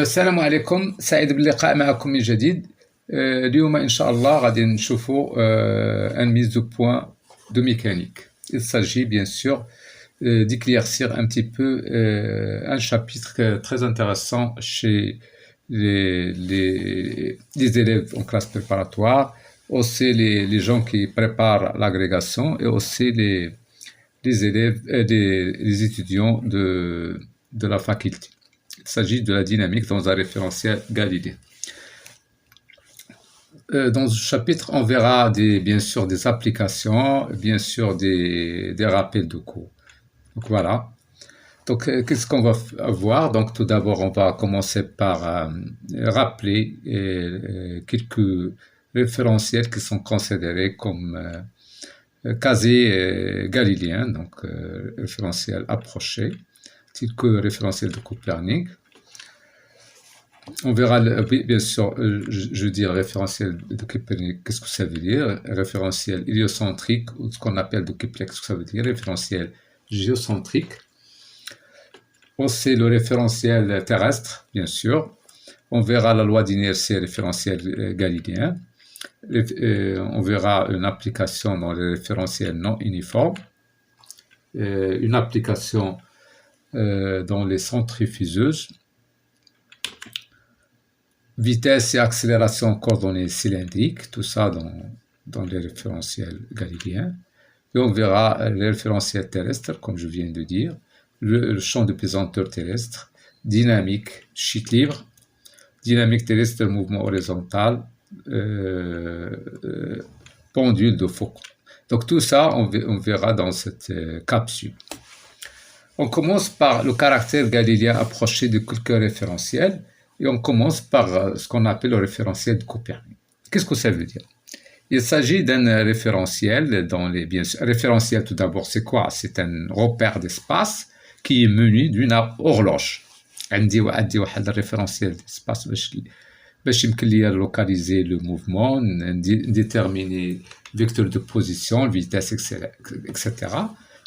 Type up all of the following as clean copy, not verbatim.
السلام عليكم، سعيد باللقاء معكم من جديد. اليوم إن شاء الله غادي نشوفوا un mise de point de mécanique. Il s'agit bien sûr d'éclaircir un petit peu un chapitre très intéressant chez les élèves en classe préparatoire, aussi les gens qui préparent l'agrégation et aussi les élèves, les étudiants de la faculté. Il s'agit de la dynamique dans un référentiel galiléen. Dans ce chapitre, on verra bien sûr des applications, bien sûr des rappels de cours. Donc voilà. Donc qu'est-ce qu'on va voir? Donc tout d'abord, on va commencer par rappeler quelques référentiels qui sont considérés comme quasi galiléens, donc référentiels approchés, tels que le référentiel de Copernic. On verra, bien sûr, je dis référentiel de Copernic, qu'est-ce que ça veut dire? Référentiel héliocentrique, ou ce qu'on appelle de Kepler, qu'est-ce que ça veut dire? Référentiel géocentrique. Aussi le référentiel terrestre, bien sûr. On verra la loi d'inertie référentiel galiléen. On verra une application dans les référentiels non uniformes. Une application dans les centrifugeuses. Vitesse et accélération coordonnées cylindriques, tout ça dans les référentiels galiléens. Et on verra les référentiels terrestres, comme je viens de dire, le champ de pesanteur terrestre, dynamique, chute libre, dynamique terrestre, mouvement horizontal, pendule de Foucault. Donc tout ça, on verra dans cette capsule. On commence par le caractère galiléen approché de quelques référentiels. Et on commence par ce qu'on appelle le référentiel de Copernic. Qu'est-ce que ça veut dire? Il s'agit d'un référentiel bien sûr, référentiel tout d'abord, c'est quoi? C'est un repère d'espace qui est muni d'une horloge. عندي واحد الريفرنسيال d'espace باش يمكن لي localiser le mouvement, déterminer vecteur de position, vitesse, etc.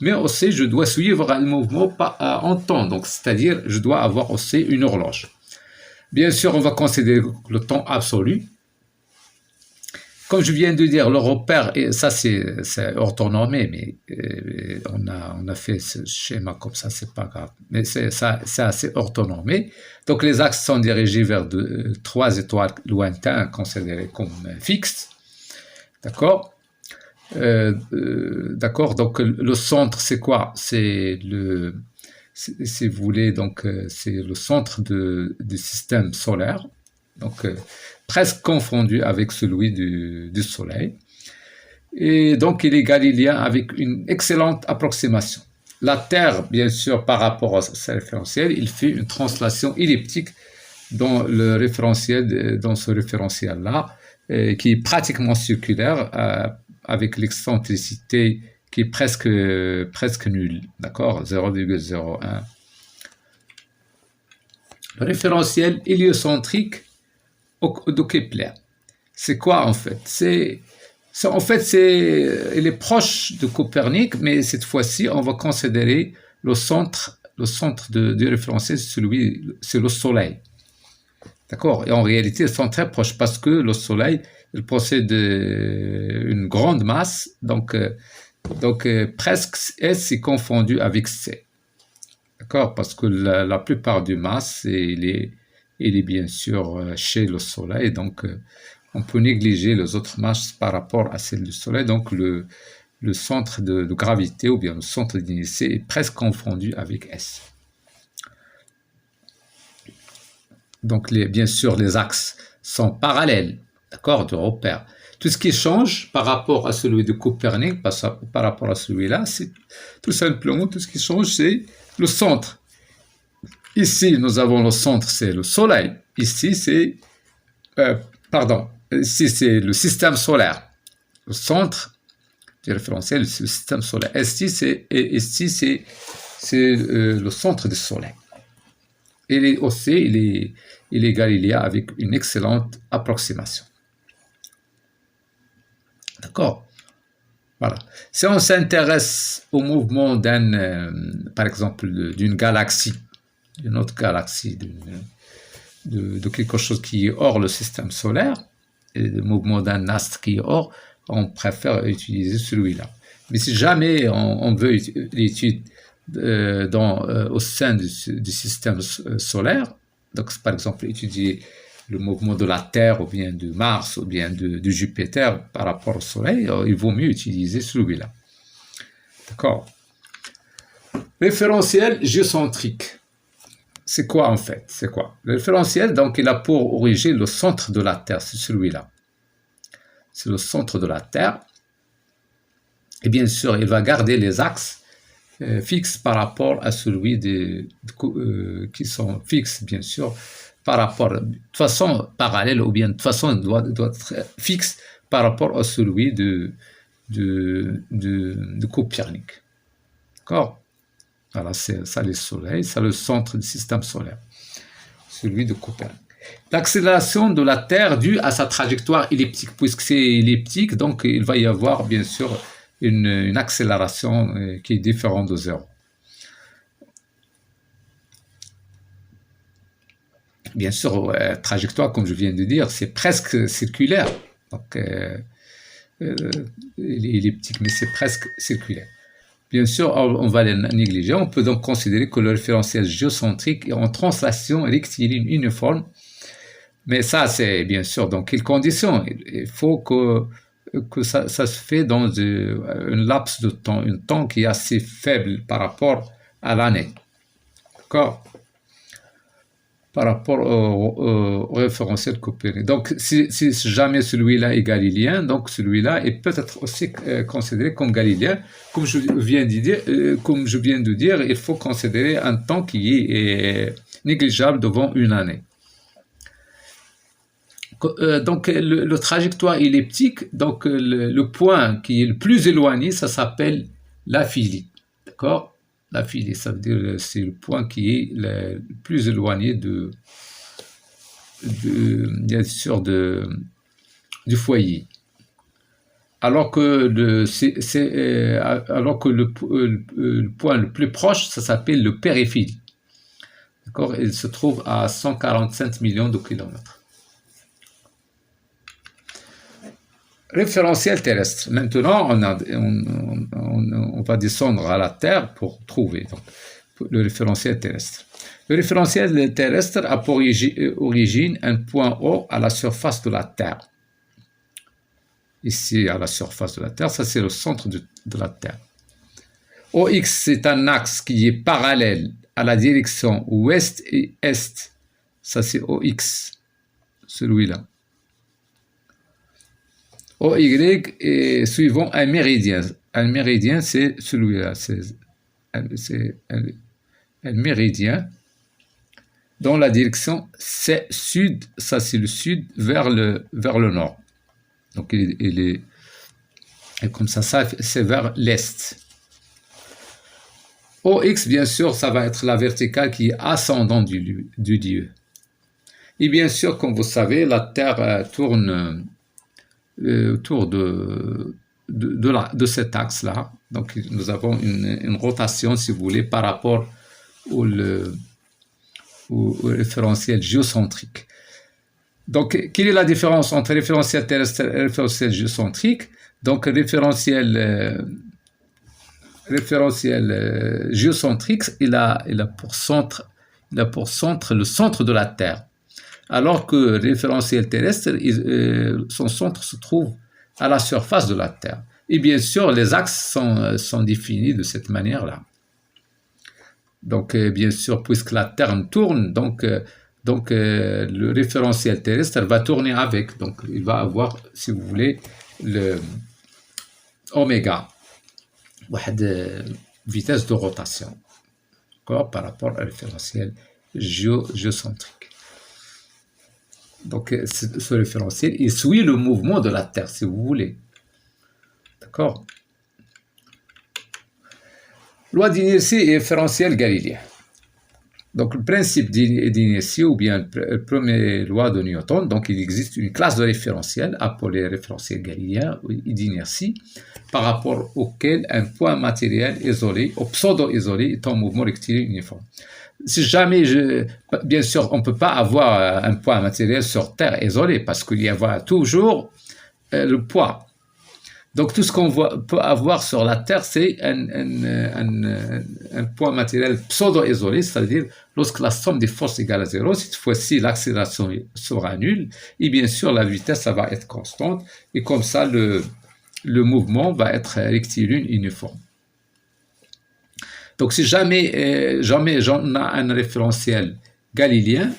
Mais aussi, je dois suivre le mouvement en temps, donc c'est-à-dire je dois avoir aussi une horloge. Bien sûr, on va considérer le temps absolu. Comme je viens de dire, le repère, et ça c'est orthonormé, mais on a fait ce schéma comme ça, c'est pas grave. Mais c'est assez orthonormé. Donc les axes sont dirigés vers trois étoiles lointains considérées comme fixes. D'accord? D'accord. Donc le centre, c'est quoi? Si vous voulez, donc c'est le centre du système solaire, donc presque confondu avec celui du Soleil. Et donc il est galiléen avec une excellente approximation. La Terre, bien sûr, par rapport à ce référentiel, il fait une translation elliptique dans ce référentiel-là, qui est pratiquement circulaire, avec l'excentricité qui est presque nul, d'accord, 0,01. Le référentiel héliocentrique de Kepler, c'est quoi en fait? Il est proche de Copernic, mais cette fois-ci, on va considérer le centre du référentiel, c'est le Soleil, d'accord? Et en réalité, ils sont très proches parce que le Soleil, il possède une grande masse, donc presque S est confondu avec C, d'accord, parce que la plupart du masse il est bien sûr chez le Soleil, donc on peut négliger les autres masses par rapport à celle du Soleil, donc le centre de gravité ou bien le centre d'inertie est presque confondu avec S. Donc bien sûr les axes sont parallèles, d'accord, de repère. Tout ce qui change par rapport à celui de Copernic, par rapport à celui-là, c'est tout simplement, tout ce qui change, c'est le centre. Ici, nous avons le centre, c'est le Soleil. Ici, c'est le système solaire. Le centre du référentiel, c'est le système solaire. Ici, c'est le centre du Soleil. Il est galiléen avec une excellente approximation. D'accord? Voilà. Si on s'intéresse au mouvement par exemple, d'une galaxie, d'une autre galaxie, de quelque chose qui est hors le système solaire, et le mouvement d'un astre qui est hors, on préfère utiliser celui-là. Mais si jamais on veut l'étude au sein du système solaire, donc par exemple étudier le mouvement de la Terre ou bien de Mars ou bien de Jupiter par rapport au Soleil, il vaut mieux utiliser celui-là. D'accord? Référentiel géocentrique. C'est quoi en fait? C'est quoi? Le référentiel, donc, il a pour origine le centre de la Terre, c'est celui-là. C'est le centre de la Terre. Et bien sûr, il va garder les axes fixes par rapport à celui qui sont fixes, bien sûr, par rapport, de façon parallèle ou bien de façon, il doit être fixe par rapport à celui de Copernic. D'accord? Voilà, c'est ça le Soleil, c'est le centre du système solaire, celui de Copernic. L'accélération de la Terre due à sa trajectoire elliptique, puisque c'est elliptique, donc il va y avoir bien sûr une accélération qui est différente de zéro. Bien sûr, trajectoire, comme je viens de dire, c'est presque circulaire. Donc, elliptique, mais c'est presque circulaire. Bien sûr, on va les négliger. On peut donc considérer que le référentiel géocentrique est en translation rectiligne uniforme. Mais ça, c'est bien sûr dans quelles conditions? Il faut que ça se fait dans un laps de temps, un temps qui est assez faible par rapport à l'année. D'accord? Par rapport au référentiel Copernic. Donc, si jamais celui-là est galiléen, donc celui-là est peut-être aussi considéré comme galiléen. Comme je viens de dire, il faut considérer un temps qui est négligeable devant une année. Donc, le trajectoire elliptique, donc le point qui est le plus éloigné, ça s'appelle l'aphélie. D'accord? L'aphélie, ça veut dire c'est le point qui est le plus éloigné bien sûr du foyer. Alors que le point le plus proche, ça s'appelle le périphérie. D'accord? Il se trouve à 145 millions de kilomètres. Référentiel terrestre. Maintenant, on va descendre à la Terre pour trouver donc, le référentiel terrestre. Le référentiel terrestre a pour origine un point O à la surface de la Terre. Ici, à la surface de la Terre, ça c'est le centre de la Terre. OX, c'est un axe qui est parallèle à la direction ouest et est. Ça c'est OX, celui-là. OY est suivant un méridien. Un méridien, c'est celui-là. C'est un méridien dans la direction c'est sud. Ça, c'est le sud vers le nord. Donc, il est comme ça, c'est vers l'est. OX, bien sûr, ça va être la verticale qui est ascendante du lieu. Et bien sûr, comme vous savez, la Terre tourne autour de cet axe-là. Donc, nous avons une rotation, si vous voulez, par rapport au référentiel géocentrique. Donc, quelle est la différence entre référentiel terrestre et référentiel géocentrique? Donc, référentiel géocentrique, il a pour centre le centre de la Terre. Alors que le référentiel terrestre, son centre se trouve à la surface de la Terre. Et bien sûr, les axes sont définis de cette manière-là. Donc, bien sûr, puisque la Terre tourne, donc le référentiel terrestre va tourner avec. Donc, il va avoir, si vous voulez, le oméga, vitesse de rotation, par rapport au référentiel géocentrique. Donc, ce référentiel, il suit le mouvement de la Terre, si vous voulez. D'accord? Loi d'inertie et référentiel galiléen. Donc, le principe d'inertie, ou bien la première loi de Newton, donc il existe une classe de référentiel appelée référentiel galiléen et d'inertie, par rapport auquel un point matériel isolé, ou pseudo-isolé, est en mouvement rectiligne uniforme. Si jamais bien sûr, on ne peut pas avoir un poids matériel sur Terre isolé parce qu'il y aura toujours le poids. Donc tout ce qu'on peut avoir sur la Terre, c'est un poids matériel pseudo-isolé, c'est-à-dire lorsque la somme des forces égale à zéro, cette fois-ci l'accélération sera nulle, et bien sûr la vitesse ça va être constante, et comme ça le mouvement va être rectiligne uniforme. Donc si jamais j'en ai un référentiel galiléen,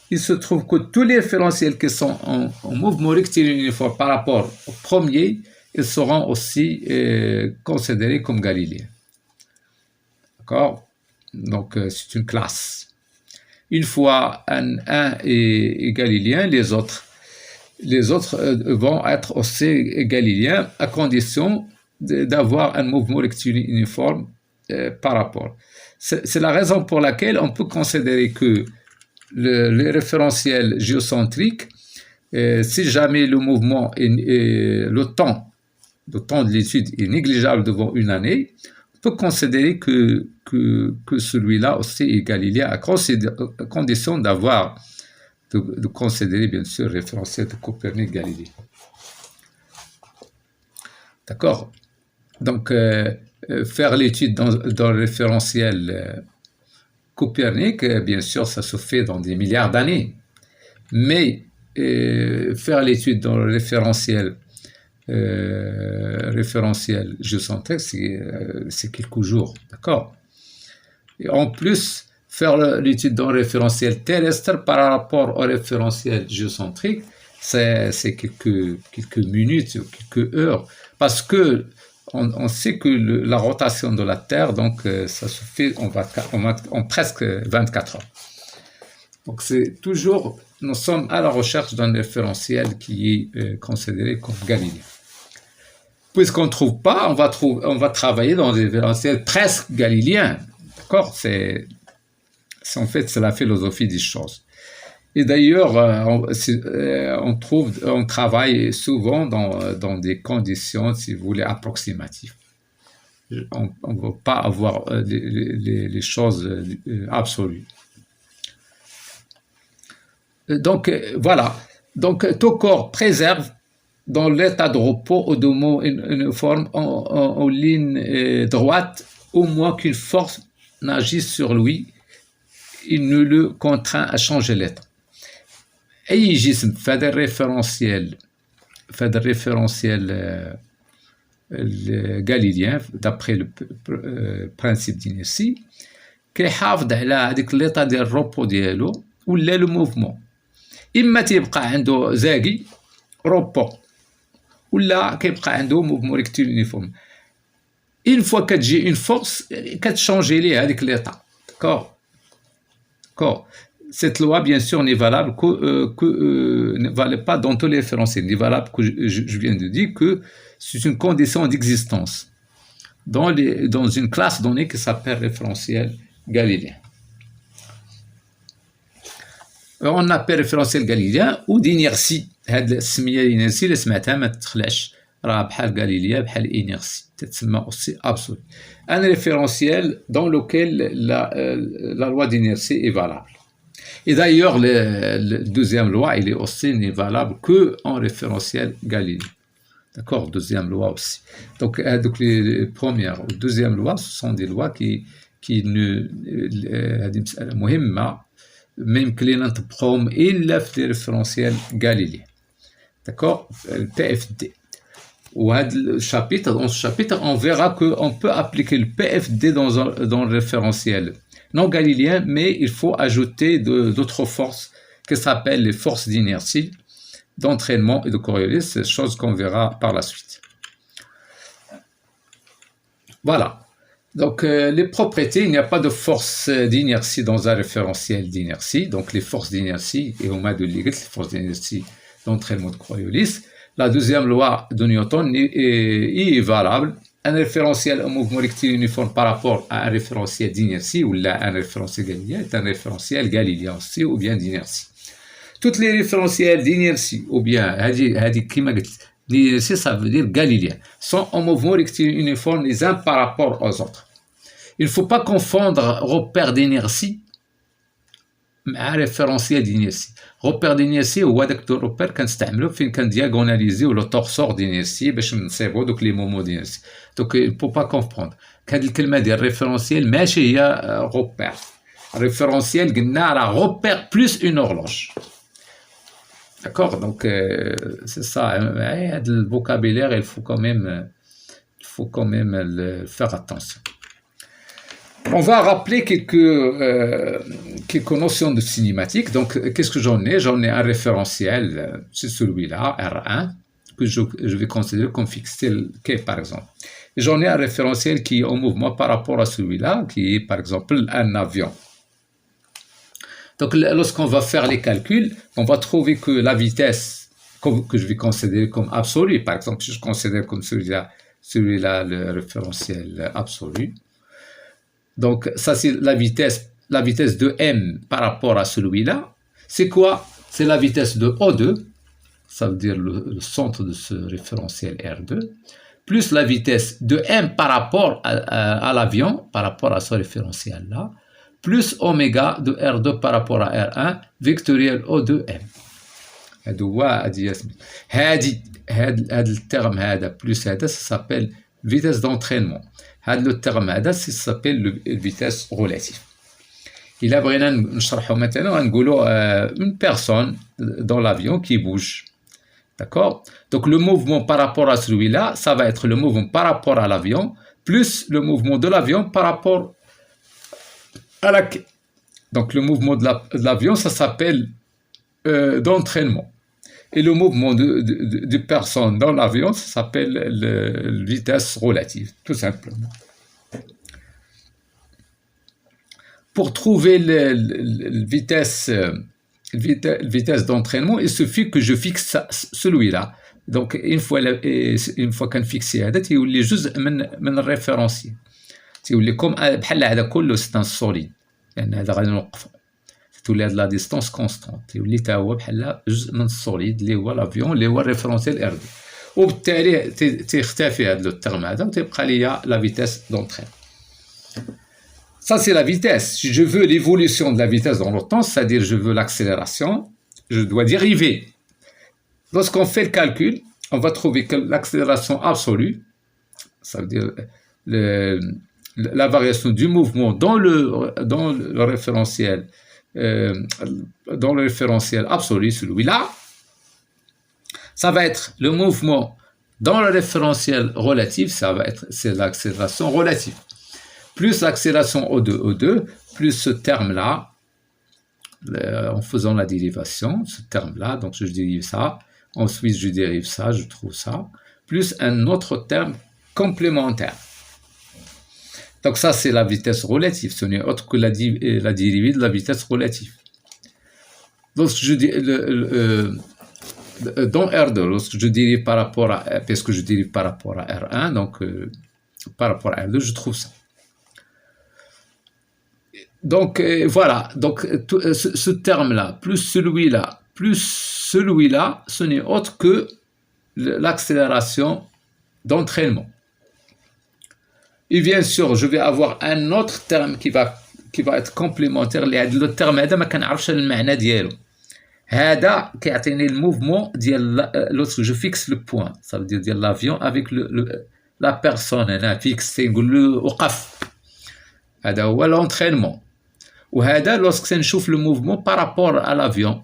il se trouve que tous les référentiels qui sont en mouvement rectiligne uniforme par rapport au premier, ils seront aussi considérés comme galiléens. D'accord? Donc, c'est une classe. Une fois un est galiléen, les autres vont être aussi galiléens à condition d'avoir un mouvement rectiligne uniforme par rapport. C'est la raison pour laquelle on peut considérer que le référentiel géocentrique, si jamais le mouvement le temps de l'étude est négligeable devant une année, on peut considérer que celui-là aussi est galiléen à condition de considérer bien sûr le référentiel de Copernic-Galilée. D'accord? Donc, faire l'étude dans le référentiel Copernic, bien sûr, ça se fait dans des milliards d'années. Mais faire l'étude dans le référentiel géocentrique, c'est quelques jours, d'accord? Et en plus, faire l'étude dans le référentiel terrestre par rapport au référentiel géocentrique, c'est quelques minutes, quelques heures, parce que on sait que la rotation de la Terre, donc ça se fait en presque 24 heures. Donc c'est toujours, nous sommes à la recherche d'un référentiel qui est considéré comme galiléen. Puisqu'on ne trouve pas, on va travailler dans des référentiels presque galiléens. D'accord? C'est en fait, c'est la philosophie des choses. Et d'ailleurs, on travaille souvent dans des conditions, si vous voulez, approximatives. On ne veut pas avoir les choses absolues. Donc, voilà. Donc, tout corps préserve dans l'état de repos au mouvement uniforme en ligne droite, au moins qu'une force n'agisse sur lui, il ne le contraint à changer l'état. أي جسم في هذا الريفérentiel الغاليليان d'après le principe d'inertie كيحافظ على هذيك ليطا ديال الروبو ديالو ولا لو موفمون اما تيبقى عنده زاكي روبو ولا كيبقى عنده موفمون ريكتيل يونيفورم une fois كتجي une force كتشونجي ليه هذيك ليطا d'accord. Cette loi, bien sûr, n'est valable ne valait pas dans tous les référentiels. N'est valable que je viens de dire que c'est une condition d'existence dans une classe donnée qui s'appelle référentiel galiléen. On appelle référentiel galiléen ou d'inertie. هاد السميه الانرسي اللي سمعتها ما تخلعش راه بحال غاليليا بحال انرسي تتسمى aussi absolu. Un référentiel dans lequel la loi d'inertie est valable. Et d'ailleurs, la deuxième loi, il est aussi n'est valable qu'en référentiel galiléen. D'accord, deuxième loi aussi. Donc les premières ou deuxième loi, ce sont des lois qui ne مهمة même que les نطبقهم إلا في les référentiels galiléens. D'accord, le PFD. Dans ce chapitre, on verra qu'on peut appliquer le PFD dans le référentiel non galiléen, mais il faut ajouter d'autres forces qui s'appellent les forces d'inertie, d'entraînement et de Coriolis, c'est chose qu'on verra par la suite. Voilà. Donc, les propriétés, il n'y a pas de force d'inertie dans un référentiel d'inertie. Donc, les forces d'inertie, et au moins de Liggett, les forces d'inertie, d'entraînement de Coriolis. La deuxième loi de Newton est valable. Un référentiel en mouvement rectiligne uniforme par rapport à un référentiel d'inertie ou là un référentiel galiléen est un référentiel galiléen aussi ou bien d'inertie. Toutes les référentiels d'inertie ou bien l'inertie ça veut dire galiléen sont en mouvement rectiligne uniforme les uns par rapport aux autres. Il ne faut pas confondre repère d'inertie مع ريفيرونسيال d'inertie. repère d'inertie هو داك الروبير كنستعملو فين كندياغوناليزيو لو توغسور d'inertie باش نصيبو دوك لي مومون d'inertie. دوك il faut pas comprendre هاد الكلمه ديال ريفيرونسيال ماشي هي روبير. ريفيرونسيال قلنا راه روبير بلس اون horloge. D'accord, donc c'est ça. Le vocabulaire, il faut quand même faire attention. On va rappeler quelques notions de cinématique. Donc, qu'est-ce que j'en ai? J'en ai un référentiel, c'est celui-là, R1, que je vais considérer comme fixe, c'est le K par exemple. Et j'en ai un référentiel qui est en mouvement par rapport à celui-là, qui est par exemple un avion. Donc, lorsqu'on va faire les calculs, on va trouver que la vitesse que je vais considérer comme absolue, par exemple, si je considère comme celui-là le référentiel absolu. Donc, ça, c'est la vitesse de M par rapport à celui-là. C'est quoi? C'est la vitesse de O2, ça veut dire le centre de ce référentiel R2, plus la vitesse de M par rapport à l'avion, par rapport à ce référentiel-là, plus oméga de R2 par rapport à R1 vectoriel O2M. هذا الترم هذا plus هذا ça s'appelle vitesse d'entraînement. هذا الترم هذا ça s'appelle le vitesse relative. إلا بغينا نشرحو مثلا غنقولو une personne dans l'avion qui bouge. D'accord? Donc le mouvement par rapport à celui-là, ça va être le mouvement par rapport à l'avion plus le mouvement de l'avion par rapport à la quai. Donc le mouvement de l'avion, ça s'appelle d'entraînement. Et le mouvement de personne dans l'avion, ça s'appelle la vitesse relative, tout simplement. Pour trouver la vitesse d'entraînement, il suffit que je fixe celui-là. Donc une fois qu'on fixe هذا تيولي جزء من الريفيرونسيال. تيولي كوم بحال هذا كله سي ان سوليد لان هذا غادي نوقفو تولي هاد لا ديستانس كونستانت تولي حتى هو بحال جزء من السوليد اللي هو لافيون اللي هو الريفيرونسيال ار دي وبالتالي تيختفي هذا الترم هذا وتيبقى ليا لا فيتيس دونترين. Ça c'est la vitesse. Si je veux l'évolution de la vitesse dans le temps, c'est-à-dire je veux l'accélération, je dois dériver. Lorsqu'on fait le calcul, on va trouver que l'accélération absolue, ça veut dire la variation du mouvement dans le référentiel absolu, celui-là, ça va être le mouvement dans le référentiel relatif, c'est l'accélération relative, plus l'accélération O2, plus ce terme-là, en faisant la dérivation, ce terme-là, donc je dérive ça, ensuite je dérive ça, je trouve ça, plus un autre terme complémentaire. Donc ça, c'est la vitesse relative. Ce n'est autre que la dérivée de la vitesse relative. Lorsque je dis dans R2, lorsque je dérive par rapport à, parce que je dérive par rapport à R1, donc par rapport à R2, je trouve ça. Donc voilà. Donc ce terme-là, plus celui-là, ce n'est autre que l'accélération d'entraînement. Et bien sûr, je vais avoir un autre terme qui va être complémentaire. Le terme هذا ما كنعرفش المعنى ديالو. هذا كيعطيني الموفمون ديال lorsque je fixe le point, ça veut dire ديال l'avion avec la personne هنا fixe نقول له وقف. هذا هو l'entraînement. وهذا lorsque نشوف le mouvement par rapport à l'avion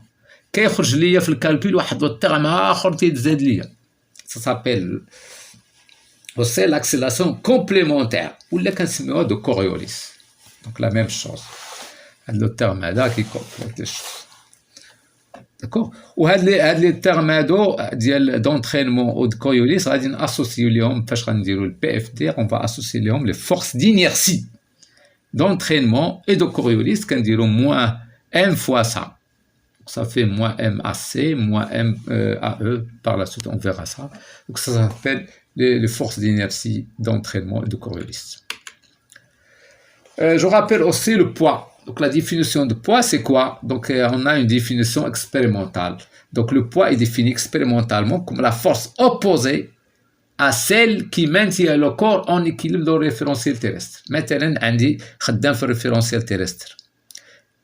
كيخرج ليا في الكالكول واحد الترم اخر تيتزاد ليا. Ça s'appelle c'est l'accélération complémentaire ou la كنسميوها de Coriolis. Donc la même chose. Le terme هذا qui complète les choses. D'accord. وهاد لي termes هادو ديال d'entraînement ou de Coriolis غادي ناسوسيو ليهم فاش غنديروا le PFD, on va associer ليهم les forces d'inertie d'entraînement et de Coriolis كنديروا moins m fois ça. Ça fait moins MAC, moins MAE, par la suite on verra ça. Donc ça s'appelle les forces d'inertie d'entraînement et de Coriolis. Je rappelle aussi le poids. Donc la définition de poids c'est quoi? Donc on a une définition expérimentale. Donc le poids est défini expérimentalement comme la force opposée à celle qui maintient le corps en équilibre dans le référentiel terrestre. مثلا عندي خدام في الريفيرونسيال terrestre.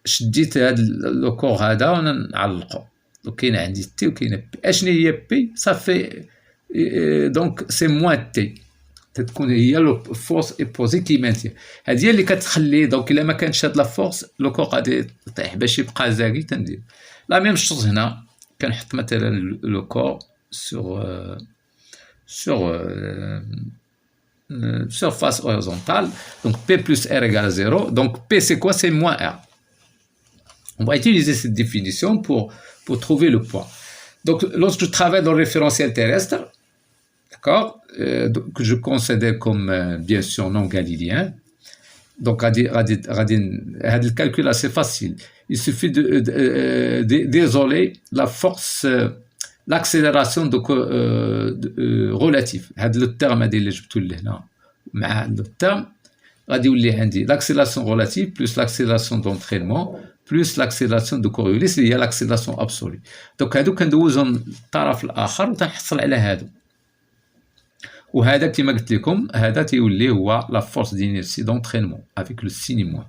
شديت هاد لو كور هذا وانا نعلقو. دونك كاين عندي تي وكاين بي. اشنو هي بي؟ صافي دونك سي موان تي، تتكون هي لو فورس ايبوزي كي مانتيان. هادي هي اللي كتخلي دونك الا ما كانش هاد لا فورس لو كور غادي يطيح باش يبقى زاكي. تندير لا ميم شوز هنا، كنحط مثلا لو كور surface horizontale, donc P plus R égale 0. Donc P c'est quoi? C'est moins R. On va utiliser cette définition pour trouver le poids. Donc lorsque je travaille dans le référentiel terrestre, d'accord, que je considère comme bien sûr non galilien, donc le calcul assez facile. Il suffit d'isoler la force, l'accélération relative. هذا le terme هذا اللي جبتو لهنا مع le terme غادي يولي عندي l'accélération relative plus l'accélération d'entraînement plus l'accélération de Coriolis اللي هي l'accélération absolue. دونك هادو كندوزهم للطرف الاخر وتنحصل على هادو، وهذا كما قلت لكم هذا تيولي هو la force d'inertie d'entraînement avec le signe moins.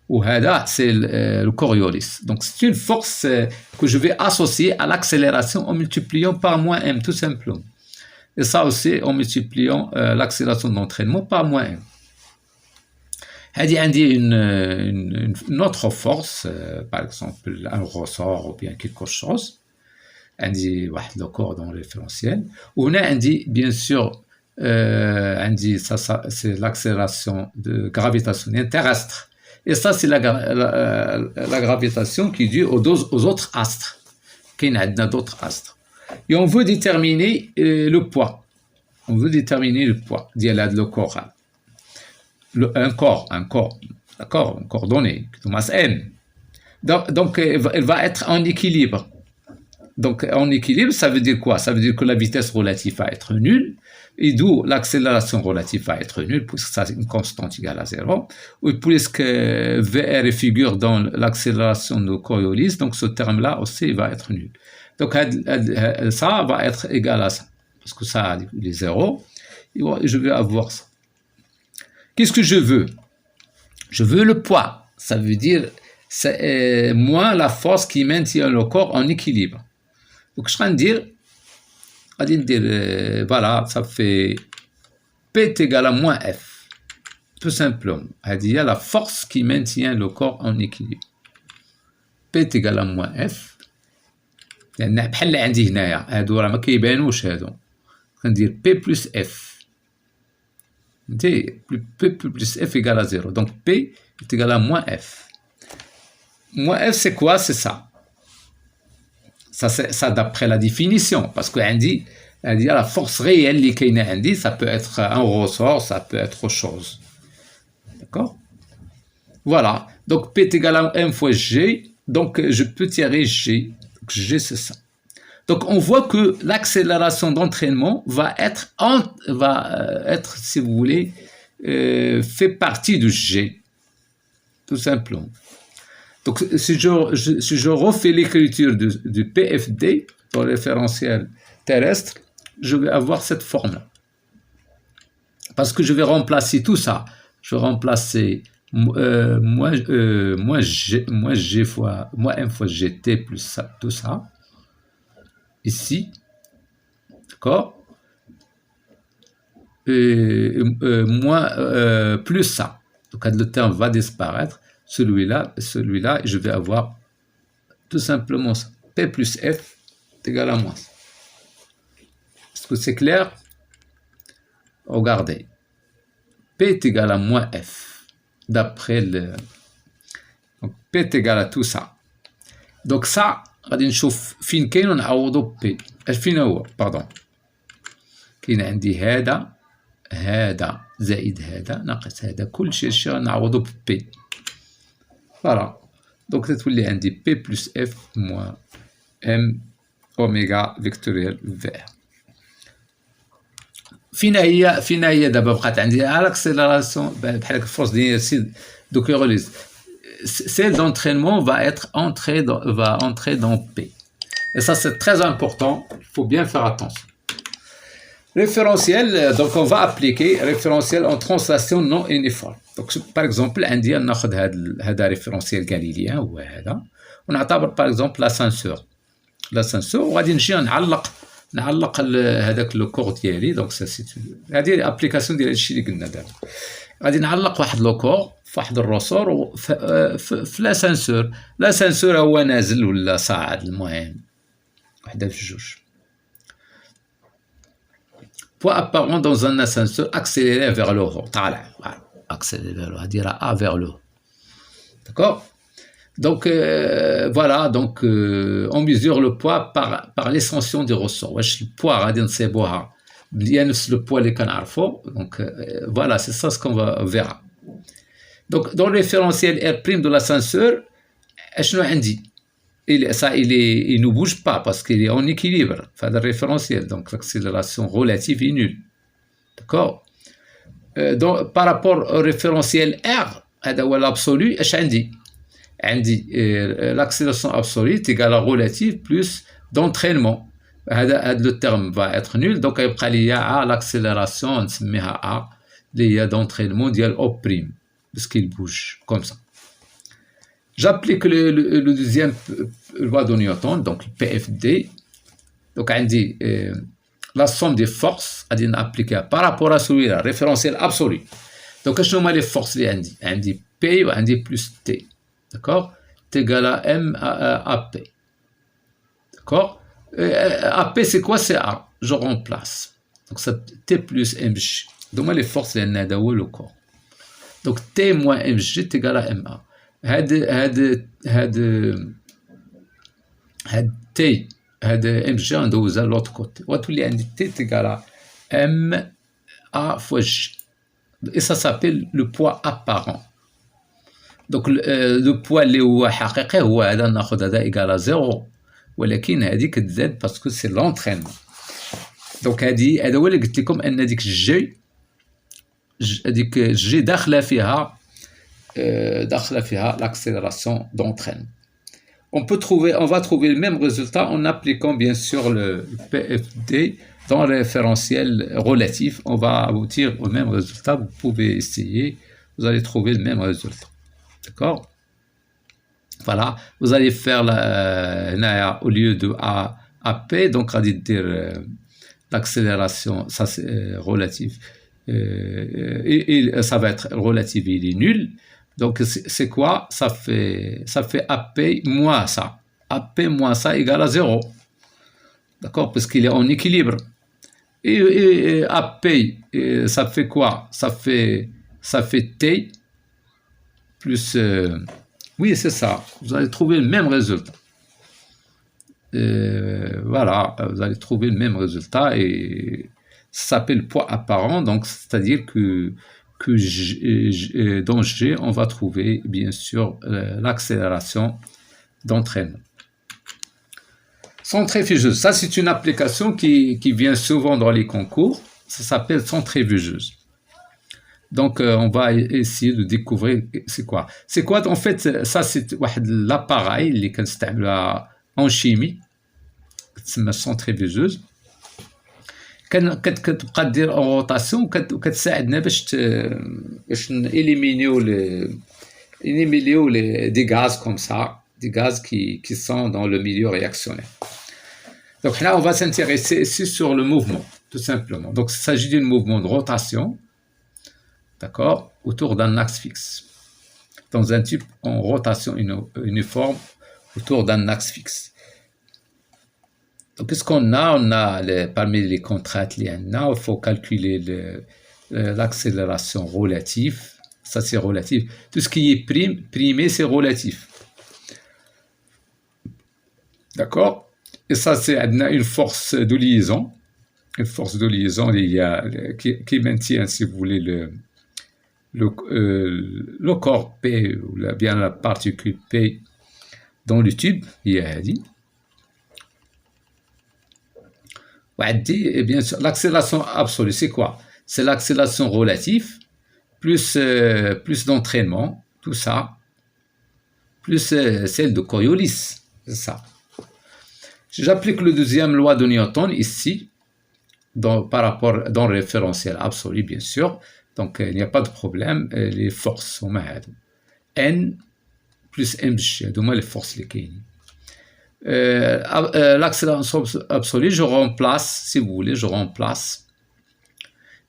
وهذا c'est le Coriolis. Donc c'est une force que je vais associer à l'accélération en multipliant par moins m tout simplement. Et ça aussi en multipliant l'accélération d'entraînement par moins m. هذه عندي une autre force, par exemple un ressort ou bien quelque chose. عندي واحد le corps dans le référentiel. وهنا عندي bien sûr عندي ça c'est l'accélération gravitationnelle terrestre. Et ça, c'est la gravitation qui est due aux autres astres. Qu'il y a d'autres astres. Et on veut déterminer le poids. On veut déterminer le poids le corps. Un corps, d'accord, un corps donné, de masse m. Donc, elle va être en équilibre. Donc, en équilibre, ça veut dire quoi? Ça veut dire que la vitesse relative va être nulle. Et d'où l'accélération relative va être nulle, puisque ça c'est une constante égale à 0. Et puisque VR figure dans l'accélération de Coriolis, donc ce terme-là aussi va être nul. Donc ça va être égal à ça, parce que ça, les zéros, et je vais avoir ça. Qu'est-ce que je veux? Je veux le poids. Ça veut dire c'est moins la force qui maintient le corps en équilibre. Donc je vais dire غادي ندير voilà, ça fait P est égal à moins F, tout simplement. هذه هي la force qui maintient le corps en équilibre. P est égal à moins F، لأن بحال اللي عندي هنايا هادو راه ما كيبانوش هادو، كندير P plus F. فهمتي؟ P plus F égale à 0. Donc P est égal à moins F. Moins F c'est quoi? C'est ça. Ça d'après la définition, parce que la force réelle qui est عندي, ça peut être un ressort, ça peut être autre chose. D'accord? Voilà. Donc P est égal à M fois G. Donc je peux tirer G. Donc G c'est ça. Donc on voit que l'accélération d'entraînement va être, si vous voulez, fait partie de G. Tout simplement. Donc, si je refais l'écriture du PFD, pour le référentiel terrestre, je vais avoir cette forme-là. Parce que je vais remplacer tout ça. Je vais remplacer G fois, moins M fois GT plus ça, tout ça. Ici. D'accord? Plus ça. Donc, le terme va disparaître. Celui-là, je vais avoir tout simplement ça. P plus F est égal à moins. Est-ce que c'est clair? Regardez. P est égal à moins F. D'après le... Donc, P est égal à tout ça. Donc ça, غادي نشوف فين كاين ونعوضو P. فين هو؟ باردون. كاين عندي هذا زائد هذا ناقص هذا، كل شيء نعوضو ب P. Voilà. Donc, c'est تولي عندي P plus F moins M oméga vectoriel vert. فين هي دابا بقات عندي l'accélération بحال هكا force d'inertie de Coriolis. Celle d'entraînement va entrer dans P. Et ça c'est très important, il faut bien faire attention. référentiel, donc on va appliquer référentiel en translation non uniforme. Donc par exemple عندي ناخذ هذا référentiel galilien هو هذا ونعتبر par exemple l'ascenseur وغادي نجي نعلق هذاك لو كور ديالي دونك هذه الابليكاسيون ديال هادشي اللي قلنا دابا غادي نعلق واحد لو كور في واحد الرسور في لاسانسور هو نازل ولا صاعد المهم وحده في جوج poids apparent dans un ascenseur accéléré vers le haut طالع accéléré vers le haut هادي راه vers le haut d'accord donc voilà donc on mesure le poids par l'extension des ressorts واش البوا غادي نصيبوها بلي نفس le poids اللي كنعرفو donc voilà c'est ça ce qu'on va verra donc dans le référentiel R' de l'ascenseur اشنو عندي il ne bouge pas parce qu'il est en équilibre هذا الريفérentiel donc l'accélération relative est nulle d'accord donc par rapport au référentiel R هذا هو l'absolu اش عندي l'accélération absolue est égale à relative plus d'entraînement هذا le terme va être nul donc يبقى لي l'accélération نسميها A اللي هي d'entraînement ديال O' parce qu'il bouge comme ça. J'applique le deuxième loi de Newton, donc le PFD. Donc, on dit la somme des forces, on dit appliquée par rapport à celui-là, référentiel absolu. Donc, je nomme les forces, on dit P ou on dit plus T. D'accord? T égale à M à P. D'accord? AP, c'est quoi? C'est A. Je remplace. Donc, ça T plus MG. Donc, les forces, c'est le corps. Donc, T moins MG est égal à MA. هاد تي هذا ام جي ندوزها لوط كوتي وتولي عندي تي تيغال ام ا فوا جي et ça s'appelle le poids apparent donc le poids اللي هو حقيقي هو هذا ناخذ هذا ايغال زيرو ولكن هذيك تزاد باسكو سي لونترينمون دونك هذا هو اللي قلت لكم ان ديك الجي داخله فيها l'accélération d'entraînement. On va trouver le même résultat en appliquant bien sûr le PFD dans le référentiel relatif. On va aboutir au même résultat. Vous pouvez essayer, vous allez trouver le même résultat. D'accord? Voilà, vous allez faire au lieu de AP, donc on va dire l'accélération, ça c'est relatif. Et ça va être relatif, il est nul. Donc, c'est quoi? Ça fait AP moins ça. AP moins ça égale à 0. D'accord? Parce qu'il est en équilibre. Et AP, ça fait quoi? Ça fait T plus... oui, c'est ça. Vous allez trouver le même résultat. Voilà, vous allez trouver le même résultat et ça s'appelle poids apparent. Donc, c'est-à-dire que dans G, on va trouver bien sûr l'accélération d'entraînement. Centrifugeuse, ça c'est une application qui vient souvent dans les concours, ça s'appelle centrifugeuse. Donc on va essayer de découvrir c'est quoi. C'est quoi en fait, ça c'est l'appareil اللي كنستعملوها en chimie, تسمى centrifugeuse. كتبقى دير اون روتاسيون وكتساعدنا باش éliminer des gaz comme ça, des gaz qui sont dans le milieu réactionnaire. Donc là, on va s'intéresser ici sur le mouvement, tout simplement. Donc il s'agit d'un mouvement de rotation, d'accord, autour d'un axe fixe, dans un tube en rotation uniforme autour d'un axe fixe. Donc, qu'est-ce qu'on a? On a parmi les contraintes, il faut calculer l'accélération relative. Ça, c'est relatif. Tout ce qui est primé, c'est relatif. D'accord? Et ça, c'est une force de liaison. Une force de liaison qui maintient, si vous voulez, le corps P, ou bien la particule P dans le tube. Il y a dit. Et bien sûr, l'accélération absolue, c'est quoi? C'est l'accélération relative, plus d'entraînement, tout ça, plus celle de Coriolis, c'est ça. J'applique la deuxième loi de Newton ici. par rapport dans le référentiel absolu, bien sûr. Donc, il n'y a pas de problème. Les forces sont N plus M, les forces les Keynes. L'accélération absolue, je remplace, si vous voulez, je remplace.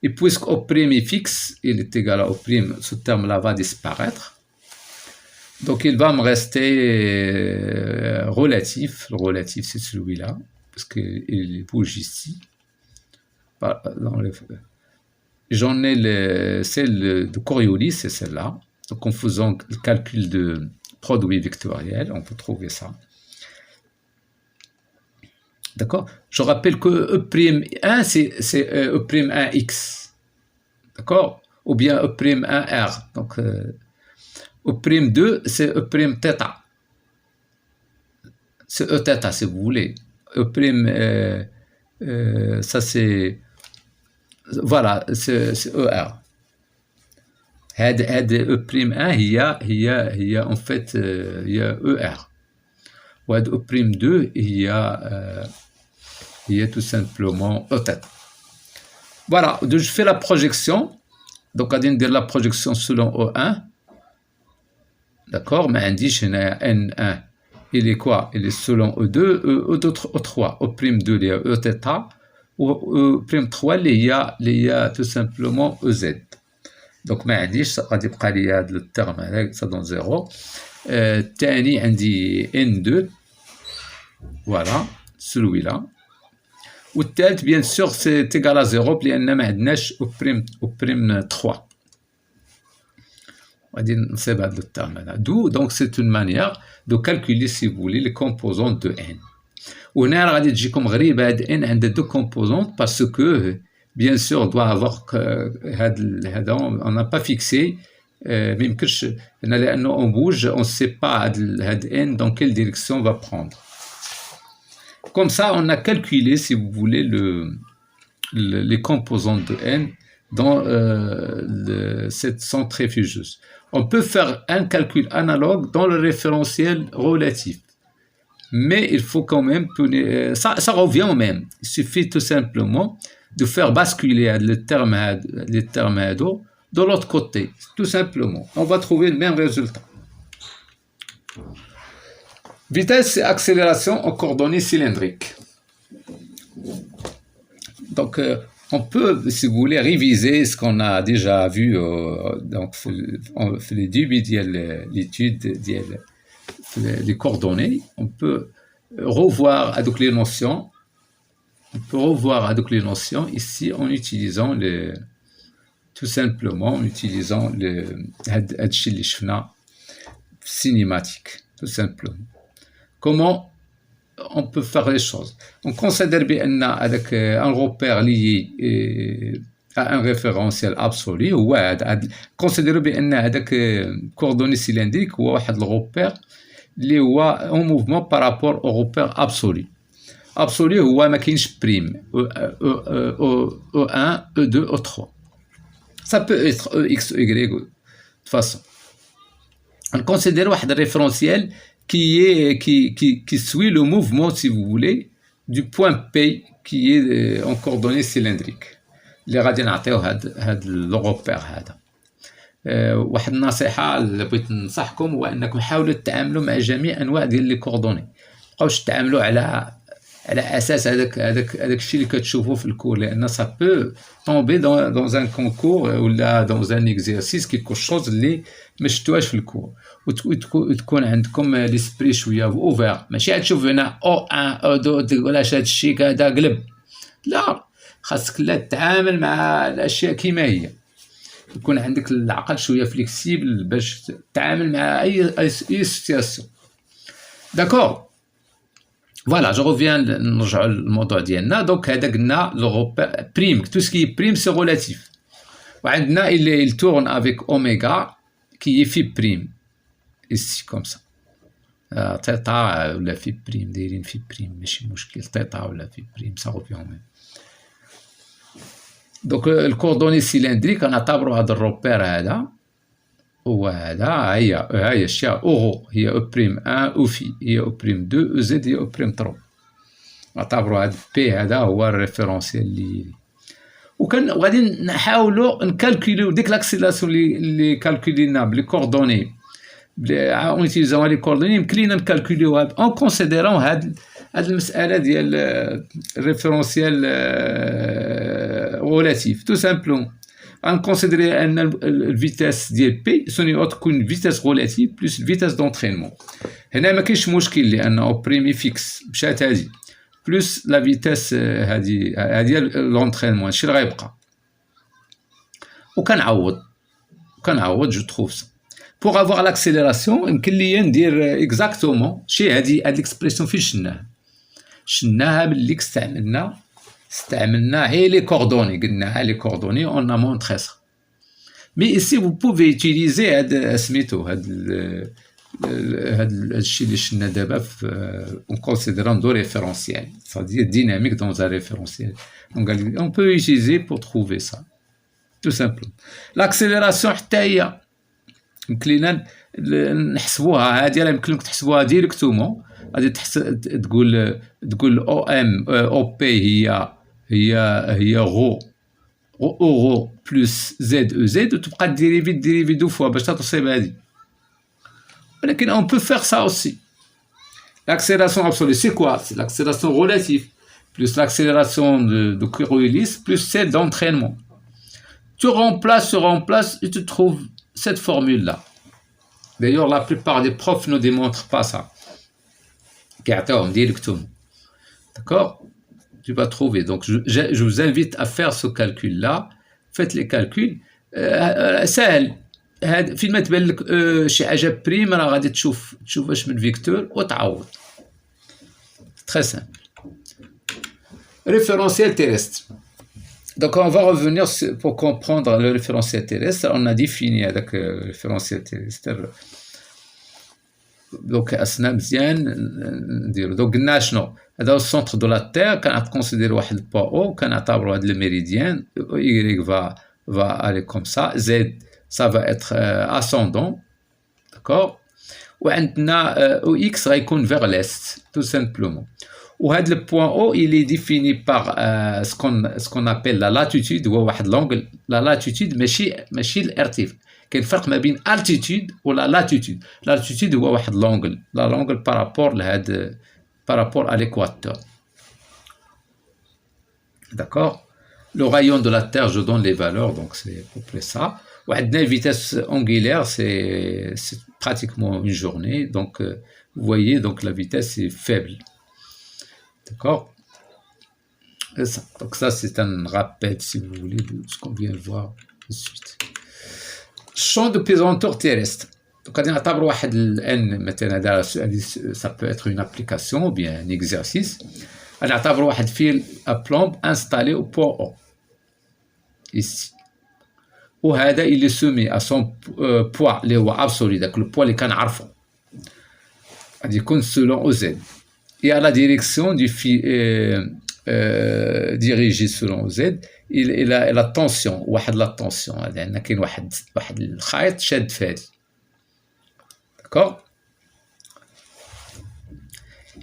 Et puisque O' est fixe, il est égal à O', ce terme-là va disparaître. Donc, il va me rester relatif. Le relatif, c'est celui-là, parce qu'il bouge ici. J'en ai celle de Coriolis, c'est celle-là. Donc, en faisant le calcul de produit vectoriel, on peut trouver ça. D'accord? Je rappelle que E'1, c'est E'1x. D'accord? Ou bien E'1r. Donc, E'2, c'est E'θ. C'est E', si vous voulez. Ça c'est... Voilà, c'est ER. هاد E'1 هي en fait هي ER. وهاد E'2 هي tout simplement E'. Voilà, je fais la projection. Donc, on va dire la projection selon E1. D'accord, mais indice N1. Il est quoi? Il est selon E2, E3. E'2, il y a Eθ. Ou E'3, il y a tout simplement EZ. Donc, ما عنديش غادي يبقى لي هذا الترم هذا ça donne 0. الثاني عندي N2. Voilà, celui-là. والثالث bien sûr c'est égal à 0 لأن ما عندناش O'3. Donc c'est une manière de calculer, si vous voulez, les composantes de n. وهنا غادي تجيكم غريبه هاد n عندها deux composantes parce que bien sûr on doit avoir هذا on n'a pas fixé ما يمكنش لانه on bouge on sait pas هاد n dans quelle direction on va prendre. Comme ça on a calculé, si vous voulez, les composantes de n dans cette centrifugeuse. On peut faire un calcul analogue dans le référentiel relatif. Mais il faut quand même... Ça revient au même. Il suffit tout simplement de faire basculer les termes de l'autre côté. Tout simplement. On va trouver le même résultat. Vitesse et accélération en coordonnées cylindriques. Donc... on peut, si vous voulez, réviser ce qu'on a déjà vu donc les début de l'étude des coordonnées. On peut revoir avec les notions. On peut revoir avec les notions ici en utilisant tout simplement en utilisant le cinématique, tout simplement. Comment on peut faire les choses. On considère bien avec un repère lié à un référentiel absolu. Considère bien avec coordonnées cylindriques ou un repère lié en mouvement par rapport au repère absolu. Absolu هو ما كاينش prime. E1, E2, E3. Ça peut être E, X, Y de toute façon. On considère un référentiel qui suit le mouvement, si vous voulez, du point P qui est en coordonnées cylindriques. اللي غادي نعطيو هاد الروبير هذا. واحد النصيحة اللي بغيت ننصحكم هو انكم حاولوا تتعاملوا مع جميع انواع ديال لي كوردوني. مابقاوش تتعاملوا على اساس هذاك الشيء اللي كتشوفوه في الكور لان ça peut tomber dans un concours ولا dans un exercice quelque chose اللي ما شفتوهاش في الكور وتكون عندكم ليسبري شويه اوفر. ماشي غتشوف هنا O1 O2 تقول اش هذا الشيء هذا قلب. لا، خاصك لا تتعامل مع الاشياء كما هي. يكون عندك العقل شويه فليكسيبل باش تتعامل مع اي سيتواسيون. داكور. Voilà, je reviens au الموضوع ديالنا. Donc هذا قلنا le repère prime, tout ce qui est prime c'est relatif. وعندنا il tourne avec oméga qui est phi prime ici comme ça. θ ولا phi prime دايرين phi prime ماشي مشكل θ ولا phi prime ça revient au même. Donc le coordonnée cylindrique نعتبروا هذا الروبير هذا هو هذا هي الشيء اورو هي او بريم 1 او في هي او بريم 2 او زد هي او بريم 3. نعتبروا هاد بي هذا هو الريفيرونسيال اللي وكان غادي نحاولوا نكالكوليو ديك لاكسيلاسيون اللي كالكولينا بلي كوردوني اون يوتيليزون لي كوردوني يمكن لينا نكالكوليوها اون كونسيديرون هاد المساله ديال الريفيرونسيال ريلاتيف تو سامبلوم غنكونسيدري ان الفيتاس ديال بي سوني اوت كون فيتاس ريلاتيف بلس الفيتاس دونترينمون. هنا ما كاينش مشكل لانه بريمي فيكس مشات هادي بلس لا فيتاس هادي لونترينمون هادشي اللي غيبقى وكنعوض جو تروف سا بوغ افوار لاكسيليراسيون يمكن ليا ندير اكزاكتومون شي هادي هاد ليكسبريسيون فين شناها ملي استعملنا هي لي كوردوني قلناها لي كوردوني اون ا مونطري سا مي ايسي vous pouvez utiliser هاد سميتو هاد الشيء اللي شفنا دابا في اون كونسيديرون دو ريفيرونسيال c'est-à-dire dynamique dans un référentiel donc on peut utiliser pour trouver ça tout simplement l'accélération حتى هي يمكن لينا نحسبوها هادي راه يمكن لكم تحسبوها ديريكتومون غادي تقول او ام او بي هي غو بلس زد او زد وتبقى ديريفي دو فوا باش تصيب هادي ولكن on peut faire ça aussi. L'accélération absolue, c'est quoi? C'est l'accélération relative, plus l'accélération de Coriolis, plus celle d'entraînement. Tu remplaces, et tu trouves cette formule-là. D'ailleurs, la plupart des profs ne démontrent pas ça. Directement. D'accord? Tu vas trouver. Donc, je vous invite à faire ce calcul-là. Faites les calculs. سهل. هاد فين ما تبان لك شي حاجه بريم راه غادي تشوف واش من فيكتور وتعوض très simple. Référentiel terrestre. Donc on va revenir pour comprendre le référentiel terrestre. On a défini avec le référentiel terrestre. Donc اسنا مزيان نديرو دونك قلنا شنو هذا هو السونتر دو لا تير كنعتبر واحد البوا او كنعتبروا هذا الميريديان y va aller comme ça z ça va être ascendant, d'accord? وعندنا OX غيكون vers l'est, tout simplement. وهذا le point O, il est défini par ce qu'on appelle la latitude, هو واحد l'angle. La latitude ماشي الارتفاع. كاين فرق ما بين altitude ولا latitude. L'altitude هو واحد l'angle. L'angle par rapport à l'équateur. D'accord? Le rayon de la Terre, je donne les valeurs, donc c'est à peu près ça. وعندنا vitesse angulaire, c'est pratiquement une journée, donc vous voyez, donc la vitesse est faible. D'accord? Donc ça, c'est un rappel, si vous voulez, de ce qu'on vient de voir de suite. Champ de pesanteur terrestre. Donc, on a واحد الان مثلا ça peut être une application ou bien un exercice. On a واحد fil à plomb installé au point O. Ici. وهذا il est soumis à son poids اللي هو absolu داك البوا اللي كنعرفو غادي يكون selon OZ et à la direction du fil dirigé selon OZ il a la tension واحد la tension هذا عندنا كاين واحد الخيط شاد في هذه داكوغ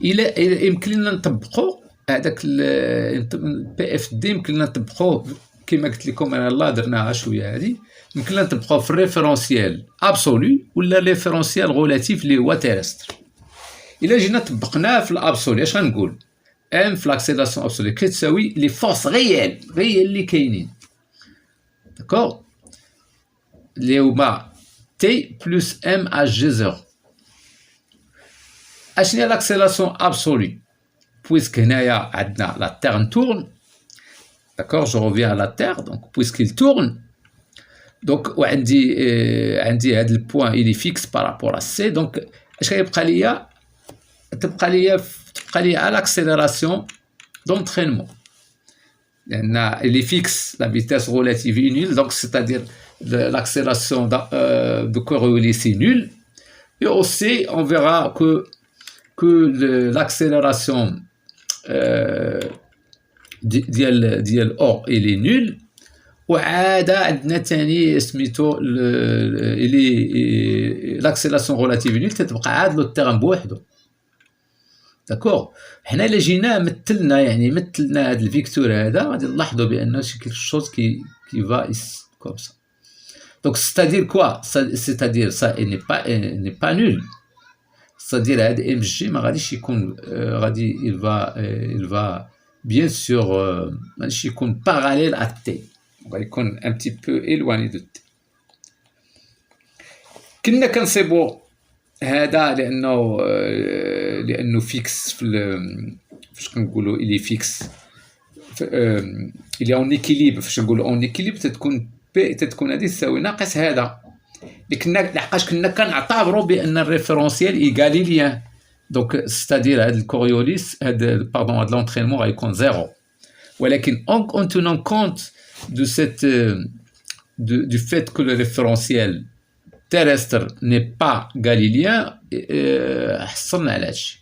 يمكن لنا نطبقوا هذاك البي اف دي يمكن لنا نطبقوه كما قلت لكم انا الله درناها شويه هذه يمكن لنا نطبقوها في الريفيرونسيال ابسولو ولا ريفيرونسيال ريلاتيف اللي هو تيرستر. الا جينا طبقناه في الابسولو اش غنقول ام في لاكسيلاسيون ابسولو كتساوي لي فورس ريال اللي كاينين داكوغ اللي هما تي بلس ام اش جي زيرو. اشنو هي لاكسيلاسيون ابسولو بويسك هنايا عندنا لا تيرن تورن. D'accord, je reviens à la Terre, donc puisqu'il tourne, donc عندي هذا البوان il est fixe par rapport à C, donc اش غيبقى ليا تبقى ليا l'accélération d'entraînement لأن il est fixe la vitesse relative est nulle, donc c'est-à-dire l'accélération de Coriolis est nulle et aussi on verra que l'accélération ديال او الي نول وعاد عندنا ثاني سميتو الي لاكسيلاسيون ريلاتيف نول تتبقى عاد لو تيرن بوحدو داكور. حنا إلا جينا مثلنا هاد الفيكتور هذا غادي نلاحظوا بأن شي quelque chose qui va comme ça. Donc c'est-à-dire quoi? C'est-à-dire ça n'est pas nul. C'est-à-dire هاد MG ما غاديش يكون غادي il va bien sûr ماشي يكون parallèle à T. غادي يكون un petit peu éloigné de T. كنا كنصيبوا هذا لأنه فيكس فاش كنقولوا إلي فيكس إلي اون إكيليبر. فاش نقولوا اون إكيليبر تتكون بي تتكون هذه تساوي ناقص هذا. لحقاش كنا كنعتبروا بأن الريفيرونسيال إيغاليليان. دونك ستادير هاد الكوريوليس هاد لونترينمون غيكون زيرو. ولكن en tenant compte du fait que le référentiel terrestre n'est pas galilien, حصلنا على هادشي.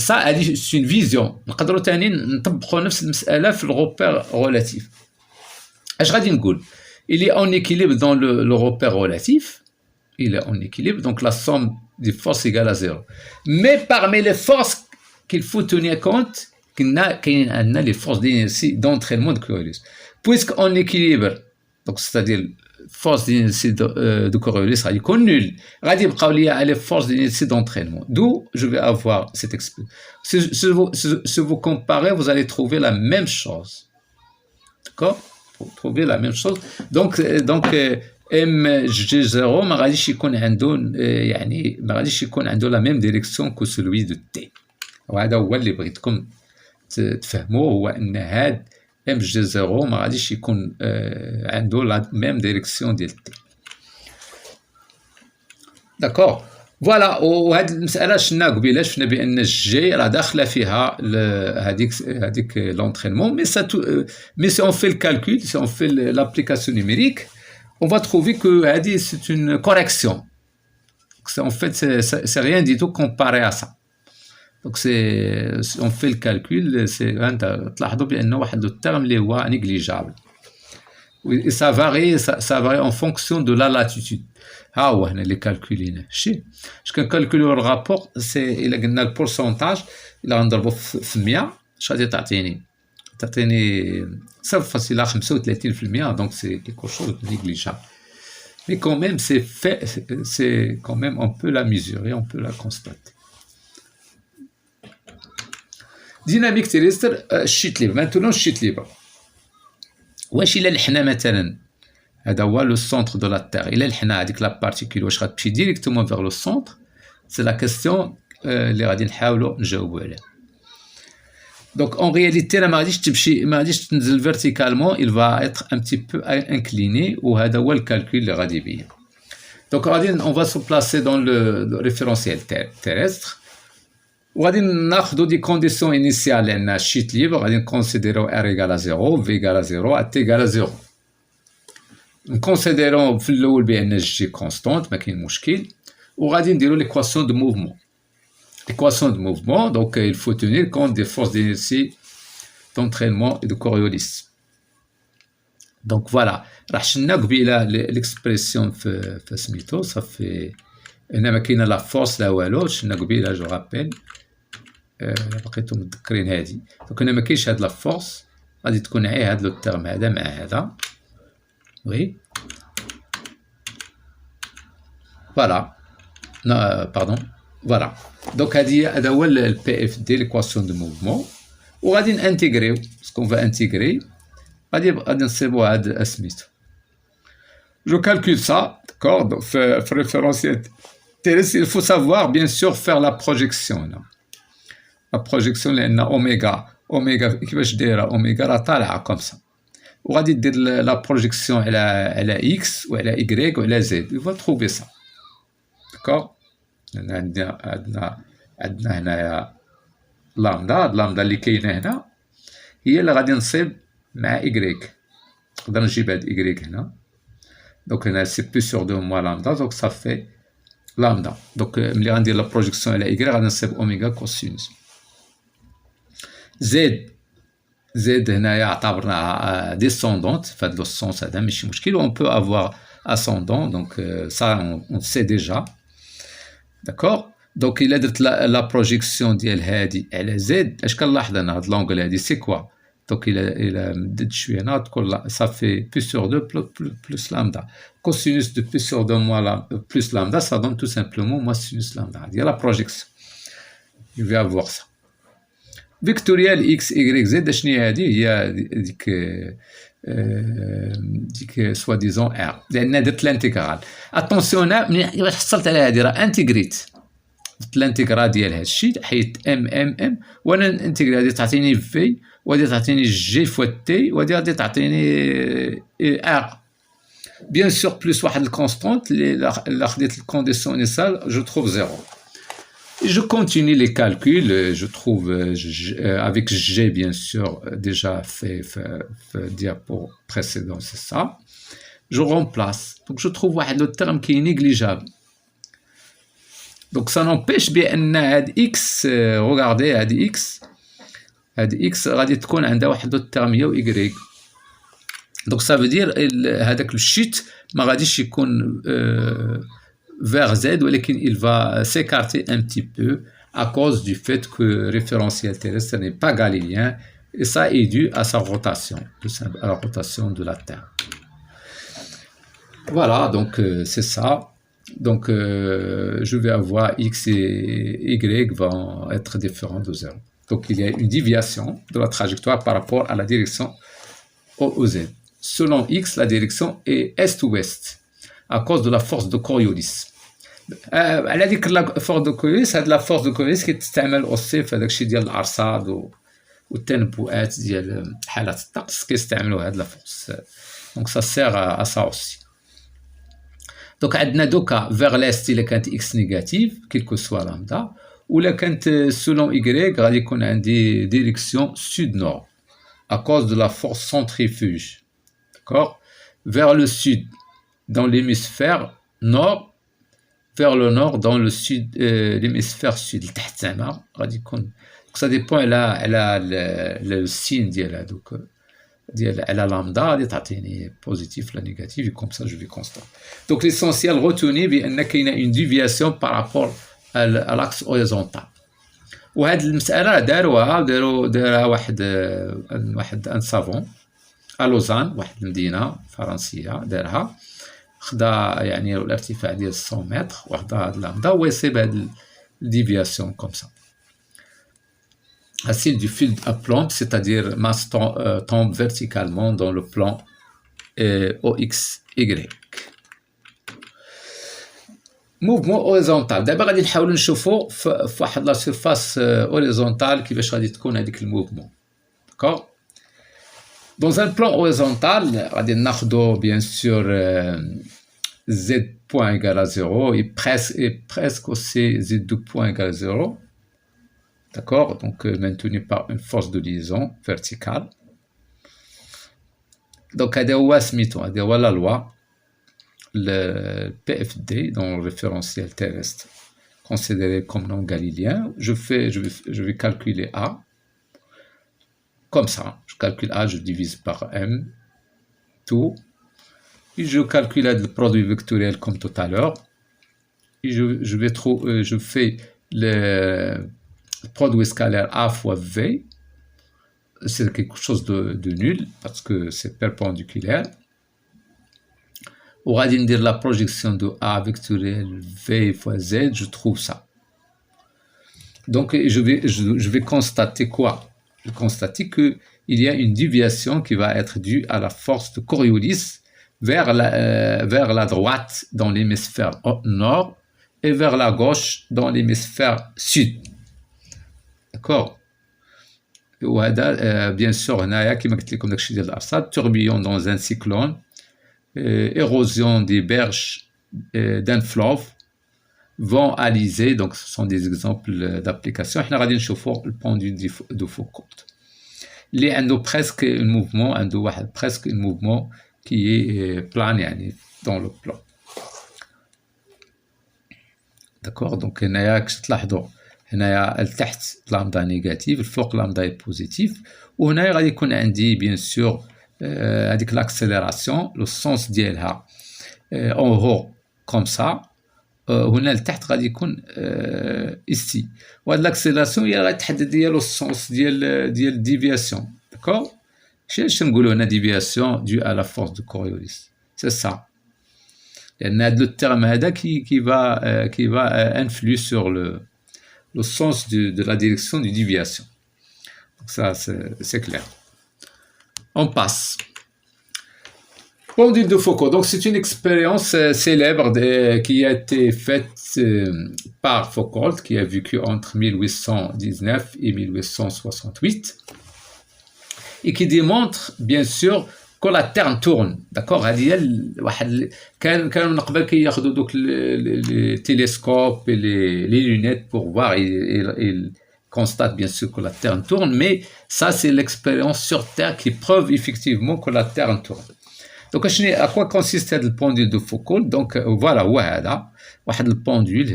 Ça هادي c'est une vision. نقدروا تاني نطبقوا نفس المسألة في الغوبير غولاتيف. اش غادي نقول؟ il est en équilibre dans le repère relatif. Il est en équilibre, donc la somme des forces égale à 0. Mais parmi les forces qu'il faut tenir compte, qu'il y a les forces d'inertie d'entraînement de Coriolis. Puisqu'en équilibre, donc c'est-à-dire force d'inertie de Coriolis, il est nul. Il y a les forces d'inertie d'entraînement. D'où je vais avoir cette expression. Si vous comparez, vous allez trouver la même chose. D'accord? Vous trouvez la même chose. Donc MG0 ما غاديش يكون عنده يعني ما غاديش يكون عنده لا ميم ديريكسيون كو سولوي دو تي. وهذا هو اللي بغيتكم تفهموه، هو ان هاد MG0 ما غاديش يكون عنده لا ميم ديريكسيون ديال تي. داكور. فوالا. وهاد المساله شفنا قبيله، شفنا بان الجي راه داخله فيها هذيك لونترينمون. مي سي اون في الكالكول، سي اون في لابليكاسيون نيميريك، on va trouver que c'est une correction. En fait, c'est rien du tout comparé à ça. Donc, on fait le calcul, تلاحظوا بأنه واحد الترم اللي هو négligeable. Et ça varie en fonction de la latitude. ها هو هنا اللي كالكوليناه. شي اش كنكالكوليو الرابور سي الا قلنا البورسونتاج الا غنضربو في 100 اش غادي تعطيني 0,35%, donc c'est quelque chose de négligeable. Mais quand même, c'est quand même, on peut la mesurer, on peut la constater. Dynamique terrestre, sheet libre. Maintenant, sheet libre. واش إلا لحنا مثلا هذا هو لو سونتر دو لا تير، إلا لحنا هذيك لا بارتيكول واش غتمشي ديريكتومون فيغ لو سونتر؟ سي لا كيستيون اللي غادي نحاولوا نجاوبوا عليها. Donc en réalité, la verticalement, il va être un petit peu incliné, ou le calcul de radibien. Donc on va se placer dans le référentiel terrestre. On va dire des conditions initiales en sheet libre. On va considérer R égale à 0, V égale à 0, T égale à 0. Considérons le BNG constante, mais qui est mouchkil. On va dire l'équation de mouvement. Équation de mouvement, donc il faut tenir compte des forces d'inertie, d'entraînement et de Coriolis. Donc voilà, l'expression de Smith, ça fait la force là où l'autre, je rappelle, donc on a la force, غادي تكون هذا الترم هذا مع هذا. Oui. Voilà. Non, pardon. Voilà. Donc, هذا هو le PFD, l'équation de mouvement. وغادي نانتيغريو، ce qu'on va intégrer. غادي نصيبوا هذا سميتو. Je calcule ça, d'accord. Donc, في référentiel terrestre, il faut savoir bien sûr faire la projection là. La projection لأن أوميغا كيفاش دايرة؟ أوميغا راه طالعة comme ça. وغادي دير la projection على X وعلى Y وعلى Z. Il va trouver ça. D'accord. عندنا هنايا لامدا اللي كاينه هنا هي اللي غادي نصيب مع إيكغيك. نقدر نجيب هاد إيكغيك هنا. دونك هنا سي بي سور دو موا لامدا، دونك صافي لامدا. دونك ملي غندير لا بروجيكسيون على إيكغيك غادي نصيب أوميغا كوسينوس. زد هنايا اعتبرناها ديسوندونت فهاد لو سونس هذا ماشي مشكل. اون بو افوار ascendant, donc ça on sait déjà. D'accord. دونك الا درت لا بروجيكسيون ديال هادي على زد اش كنلاحظ انا هاد لونغل هادي سي كوا دونك الا مدد شويه هنا تكون صافي بي سور 2 بلس لامدا كوسينوس دو بي سور 2 موان بلس لامدا سا دون تو سامبلومون موان سينوس لامدا هادي لا بروجيكسيون je vais avoir ça فيكتوريال اكس اي زد شنو هي هادي هي ديك سوا ديزون ار لان درت لانتيغرال اتونسيون ملي حصلت على هادي راه انتيغريت درت الانتيغرال ديال هاد الشيء حيت ام وانا الانتيغرال هادي تعطيني في وهادي تعطيني جي فوا تي وهادي غادي تعطيني ار بيان سور بلس واحد الكونستانت اللي خديت الكونديسيون انيسيال جو تروف زيرو. Je continue les calculs, je trouve avec G bien sûr déjà fait diapo précédent, c'est ça. Je remplace. Donc je trouve le terme qui est négligeable. Donc ça n'empêche bien X, regardez X غادي تكون عندها واحد الترم هي و Y. Donc ça veut dire هذاك الشيت ما غاديش يكون vers Z, il va s'écarter un petit peu à cause du fait que le référentiel terrestre n'est pas galiléen et ça est dû à sa rotation, à la rotation de la Terre. Voilà, donc c'est ça. Donc je vais avoir X et Y vont être différents de 0. Donc il y a une déviation de la trajectoire par rapport à la direction OZ. Selon X, la direction est est-ouest à cause de la force de Coriolis. على ديك الفورس دو كوريوس هاد لا فورس دو كوريوس كتستعمل اوسي في هذاك الشيء ديال الارصاد والتنبؤات ديال حالات الطقس كيستعملوا هاد لا فورس دونك سا سير ا سا اوسي. دونك عندنا دوكا فيغ ليست الا كانت اكس نيجاتيف كيلكو سوا لامدا ولا كانت سولون ايغريك غادي يكون عندي ديريكسيون سود نور ا كوز دو لا فورس سنتريفوج داكور vers le sud dans l'hémisphère nord vers le nord dans le sud l'hémisphère sud لتحت زعما غادي يكون ça dépend على le signe ديال هذوك ديال على لامدا غادي تعطيني بوزيتيف ولا نيجاتيف comme ça je vais constater. Donc l'essentiel retenez بان كاينه une déviation par rapport à l'axe horizontal. وهاد المساله داروها واحد ان سافون لوزان واحد المدينه فرنسيه دارها خدا يعني الارتفاع ديال 100 متر وخدا هاد لامدا ويصيب هاد الديفياسيون كوم سا. Acide du fil à plomb, c'est-à-dire masse tombe verticalement dans le plan OXY. Mouvement horizontal. دابا غادي نحاولوا نشوفوا في واحد لا سيرفاس هوريزونتال كيفاش غادي تكون هذيك الموفمون. داكور. Dans un plan horizontal, غادي ناخذوا bien sûr z point égal à 0 et presque aussi z2 point égal à 0. D'accord? Donc maintenu par une force de liaison verticale. Donc هذا هو سميتو هذا هو la loi le PFD dans le référentiel terrestre considéré comme non galiléen. Je vais calculer A. Comme ça, je calcule A, je divise par M, tout. Et je calcule le produit vectoriel comme tout à l'heure. Et je fais le produit scalaire A fois V. C'est quelque chose de nul parce que c'est perpendiculaire. On va dire la projection de A vectoriel V fois Z, je trouve ça. Donc je vais constater quoi? Je constate qu'il y a une déviation qui va être due à la force de Coriolis vers la droite dans l'hémisphère nord et vers la gauche dans l'hémisphère sud. D'accord? وهذا bien sûr هنايا كما قلت لكم داكشي ديال الارصاد tourbillon dans un cyclone érosion des berges d'un fleuve vont alizés, donc ce sont des exemples d'application. احنا غادي نشوفوا البوندول دو فوكولت اللي عنده presque un mouvement عنده واحد presque un mouvement qui est plane يعني dans le plan. d'accord donc هنايا كش تلاحظوا هنايا التحت لامدا نيجاتيف الفوق لامدا بوزيتيف وهنايا غادي يكون عندي بيان سور هذيك لاكسيليراسيون لو سونس ديالها en haut comme ça هنا لتحت غادي يكون ici وهاد l'accélération هي غتحدد ديالو السونس ديال الديفياسيون داكور اش نقولوا هنا ديفياسيون due à la force de Coriolis c'est ça لان هاد لو تيرم هذا qui va influer sur le sens de la direction du déviation donc ça c'est clair on passe. Pendule de Foucault. Donc, c'est une expérience célèbre qui a été faite par Foucault, qui a vécu entre 1819 et 1868, et qui démontre, bien sûr, que la Terre tourne. D'accord? كانوا من قبل كياخذوا دوك les télescopes et les lunettes pour voir. Ils constatent bien sûr que la Terre tourne, mais ça, c'est l'expérience sur Terre qui prouve effectivement que la Terre tourne. Donc, à quoi consiste le pendule de Foucault? Donc, voilà, le pendule,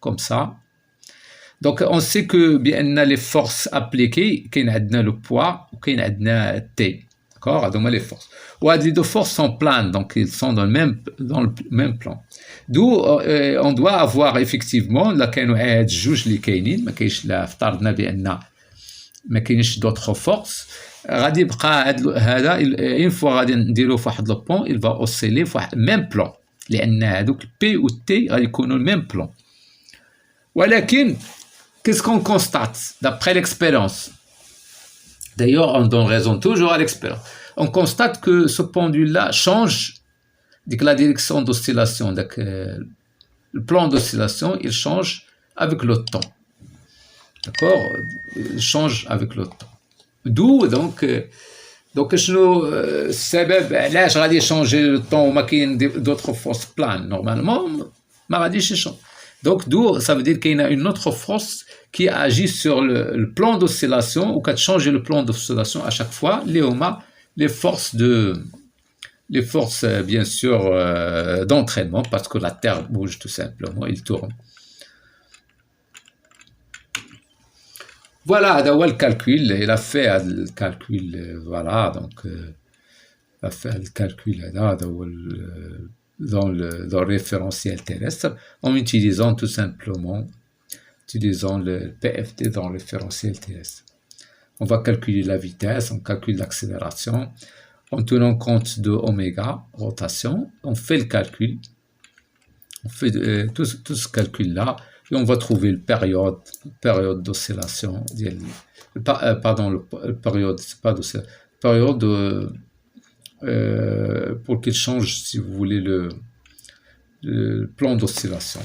comme ça. Donc, on sait que bien les forces appliquées, qu'il y a le poids ou qu'il y a T. D'accord? Donc, les forces. Les deux forces sont planes, donc ils sont dans le même plan. D'où on doit avoir effectivement, là, كاينوا جوج اللي كاينين ما كاينش لا افترضنا بان ما كاينش d'autres forces. غادي يبقى هذا اون فوا غادي نديرو في واحد لو بون il va osciller في واحد ميم بلون لان هذوك بي و تي غادي يكونوا الميم بلون ولكن qu'est-ce qu'on constate d'après l'expérience d'ailleurs on donne raison toujours à l'expérience on constate que ce pendule là change dès que la direction d'oscillation donc le plan d'oscillation il change avec le temps d'accord il change avec le temps d'où donc شنو السبب علاش غادي يشونجي لو طون وما كاين d'autres forces planes normalement ما غاديش يشونج donc d'où ça veut dire qu'il y a une autre force qui agit sur le plan d'oscillation ou qui change le plan d'oscillation à chaque fois les forces bien sûr d'entraînement parce que la Terre bouge tout simplement il tourne. Voilà, le calcul, il a fait le calcul, voilà, donc il a fait le calcul dans le référentiel terrestre en utilisant tout simplement le PFT dans le référentiel terrestre. On va calculer la vitesse, on calcule l'accélération, en tenant compte de oméga, rotation, on fait le calcul, on fait tout ce calcul-là. Et on va trouver la période d'oscillation, pardon, période, c'est pas d'oscillation, période pour qu'il change, si vous voulez, le plan d'oscillation.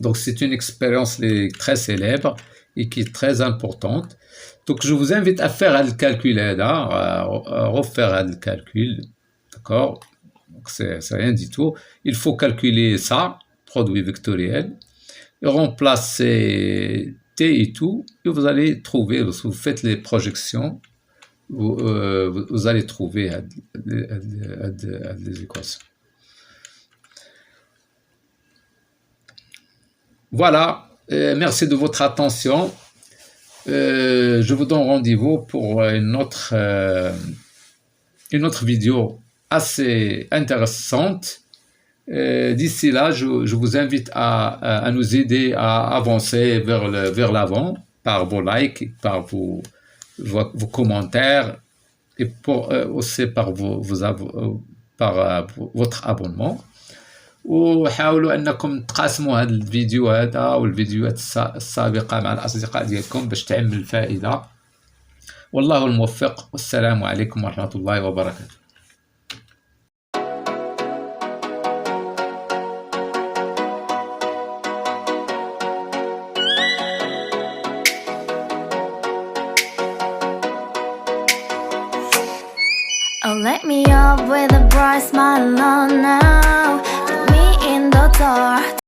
Donc, c'est une expérience très célèbre et qui est très importante. Donc, je vous invite à faire le calcul, à refaire le calcul, d'accord? C'est rien du tout. Il faut calculer ça, produit vectoriel, et remplacer T et tout, et vous allez trouver, si vous faites les projections, vous allez trouver les équations. Voilà, merci de votre attention. Je vous donne rendez-vous pour une autre vidéo assez intéressante. D'ici là, je vous invite à nous aider à avancer vers l'avant par vos likes, par vos commentaires et aussi par votre abonnement. وحاولوا انكم تقاسموا هذا الفيديو هذا والفيديوهات السابقه مع الاصدقاء ديالكم باش تعم الفائده والله الموفق والسلام عليكم ورحمه الله وبركاته. Oh, let me up with a bright smile on now. Put me in the dark.